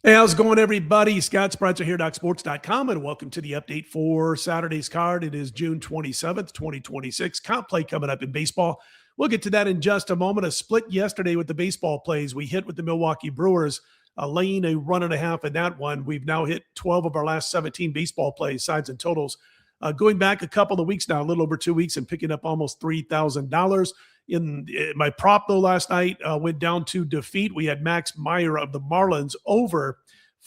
Hey, how's it going, everybody? Scott Spreitzer here, DocSports.com, and welcome to the update for Saturday's card. It is June 27th, 2026. Comp play coming up in baseball. We'll get to that in just a moment. A split yesterday with the baseball plays. We hit with the Milwaukee Brewers, laying a run and a half in that one. We've now hit 12 of our last 17 baseball plays, sides and totals. Going back a couple of weeks now, a little over 2 weeks, and picking up almost $3,000. In my prop, though, last night went down to defeat. We had Max Meyer of the Marlins over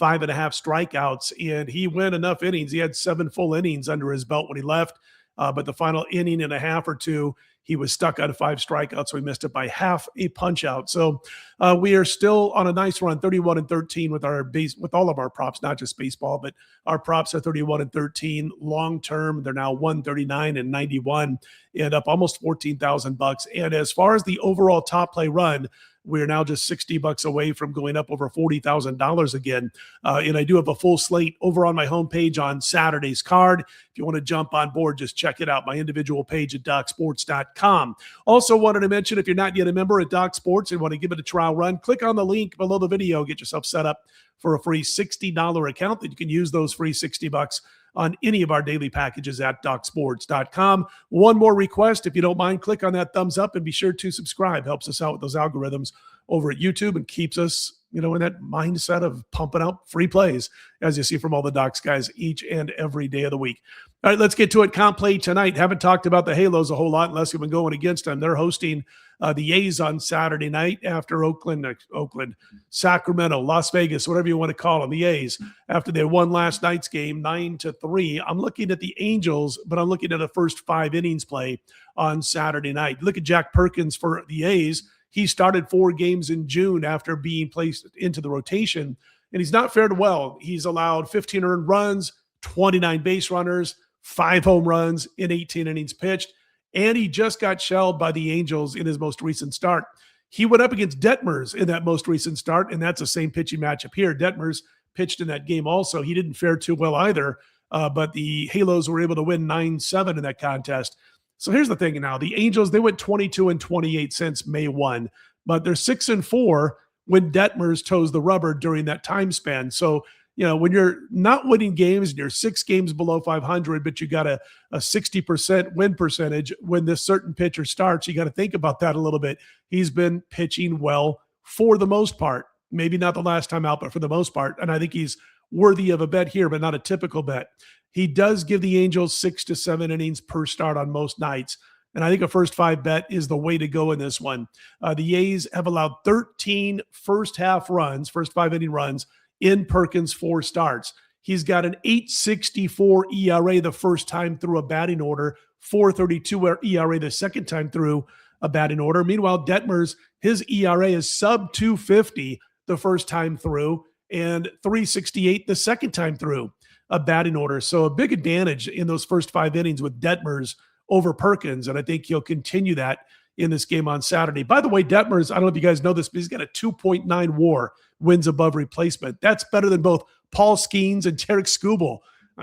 5.5 strikeouts, and he went enough innings. He had 7 full innings under his belt when he left, but the final inning and a half or two, he was stuck out of 5 strikeouts, so he missed it by half a punch out. So we are still on a nice run, 31-13 with all of our props, not just baseball, but our props are 31-13 long term. They're now 139-91 and up almost $14,000. And as far as the overall top play run, we're now just $60 away from going up over $40,000 again. And I do have a full slate over on my homepage on Saturday's card. If you want to jump on board, just check it out. My individual page at DocSports.com. Also wanted to mention, if you're not yet a member at Doc Sports and want to give it a trial run, click on the link below the video. Get yourself set up for a free $60 account that you can use those free $60 on any of our daily packages at DocSports.com. One more request, if you don't mind, click on that thumbs up and be sure to subscribe. Helps us out with those algorithms over at YouTube and keeps us, in that mindset of pumping out free plays, as you see from all the Docs guys each and every day of the week. All right, let's get to it. Comp play tonight. Haven't talked about the Halos a whole lot unless you've been going against them. They're hosting the A's on Saturday night after Oakland, Sacramento, Las Vegas, whatever you want to call them, the A's, after they won last night's game 9-3. I'm looking at the Angels, but I'm looking at a first 5 innings play on Saturday night. Look at Jack Perkins for the A's. He started 4 games in June after being placed into the rotation, and he's not fared well. He's allowed 15 earned runs, 29 base runners, 5 home runs in 18 innings pitched, and he just got shelled by the Angels in his most recent start. He went up against Detmers in that most recent start, and that's the same pitching matchup here. Detmers pitched in that game also. He didn't fare too well either, but the Halos were able to win 9-7 in that contest. So here's the thing now. The Angels, they went 22-28 since May 1, but they're 6-4 when Detmers toes the rubber during that time span. So, when you're not winning games and you're 6 games below 500, but you got a 60% win percentage when this certain pitcher starts, you got to think about that a little bit. He's been pitching well for the most part. Maybe not the last time out, but for the most part. And I think he's worthy of a bet here, but not a typical bet. He does give the Angels 6 to 7 innings per start on most nights. And I think a first 5 bet is the way to go in this one. The A's have allowed 13 first 5 inning runs in Perkins' 4 starts. He's got an 8.64 ERA the first time through a batting order, 4.32 ERA the second time through a batting order. Meanwhile, Detmers, his ERA is sub 2.50 the first time through and 3.68 the second time through a batting order. So a big advantage in those first 5 innings with Detmers over Perkins, and I think he'll continue that in this game on Saturday. By the way, Detmers, I don't know if you guys know this, but he's got a 2.9 WAR, wins above replacement. That's better than both Paul Skeens and Tarek Skubal.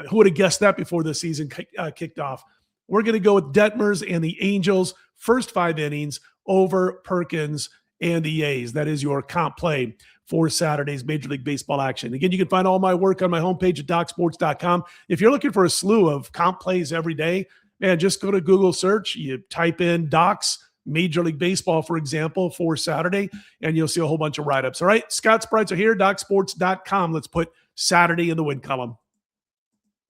Who would have guessed that before the season kicked off? We're going to go with Detmers and the Angels, first 5 innings over Perkins and the A's. That is your comp play for Saturday's Major League Baseball action. Again, you can find all my work on my homepage at DocSports.com. If you're looking for a slew of comp plays every day, man, just go to Google search. You type in Docs, Major League Baseball, for example, for Saturday, and you'll see a whole bunch of write-ups. All right, Scott Spreitzer here, DocSports.com. Let's put Saturday in the win column.